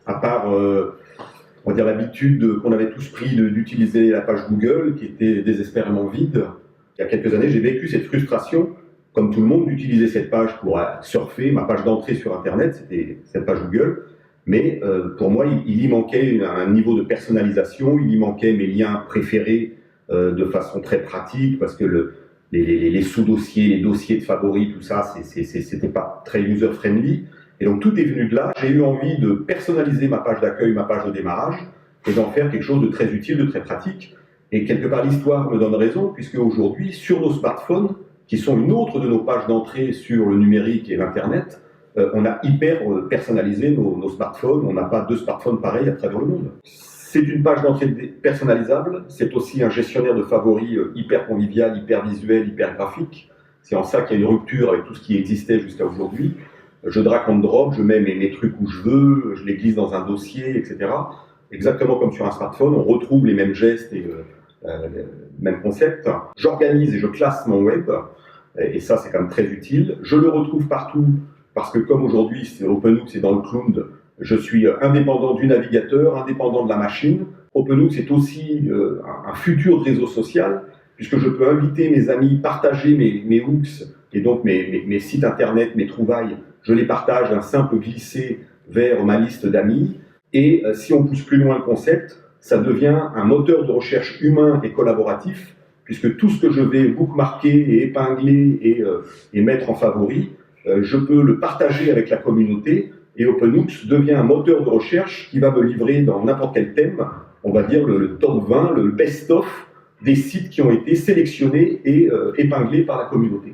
À part, on va dire, l'habitude qu'on avait tous pris d'utiliser la page Google, qui était désespérément vide, il y a quelques années, j'ai vécu cette frustration, comme tout le monde, d'utiliser cette page pour surfer. Ma page d'entrée sur Internet, c'était cette page Google. Mais pour moi, il y manquait un niveau de personnalisation, il y manquait mes liens préférés de façon très pratique, parce que les sous-dossiers, les dossiers de favoris, tout ça, c'était pas très user-friendly. Et donc tout est venu de là. J'ai eu envie de personnaliser ma page d'accueil, ma page de démarrage, et d'en faire quelque chose de très utile, de très pratique. Et quelque part, l'histoire me donne raison, puisque aujourd'hui, sur nos smartphones, qui sont une autre de nos pages d'entrée sur le numérique et l'Internet, on a hyper personnalisé nos smartphones. On n'a pas deux smartphones pareils à travers le monde. C'est une page d'entrée personnalisable. C'est aussi un gestionnaire de favoris hyper convivial, hyper visuel, hyper graphique. C'est en ça qu'il y a une rupture avec tout ce qui existait jusqu'à aujourd'hui. Je drag and drop, je mets mes trucs où je veux, je les glisse dans un dossier, etc. Exactement comme sur un smartphone, on retrouve les mêmes gestes et le même concept. J'organise et je classe mon web, et ça c'est quand même très utile. Je le retrouve partout, parce que comme aujourd'hui c'est OpenHooks, c'est dans le cloud, je suis indépendant du navigateur, indépendant de la machine. OpenHooks c'est aussi un futur réseau social, puisque je peux inviter mes amis, partager mes hooks, et donc mes sites internet, mes trouvailles, je les partage d'un simple glisser vers ma liste d'amis. Et si on pousse plus loin le concept, ça devient un moteur de recherche humain et collaboratif, puisque tout ce que je vais bookmarker et épingler et mettre en favori, je peux le partager avec la communauté, et OpenHooks devient un moteur de recherche qui va me livrer dans n'importe quel thème, on va dire le top 20, le best-of des sites qui ont été sélectionnés et épinglés par la communauté.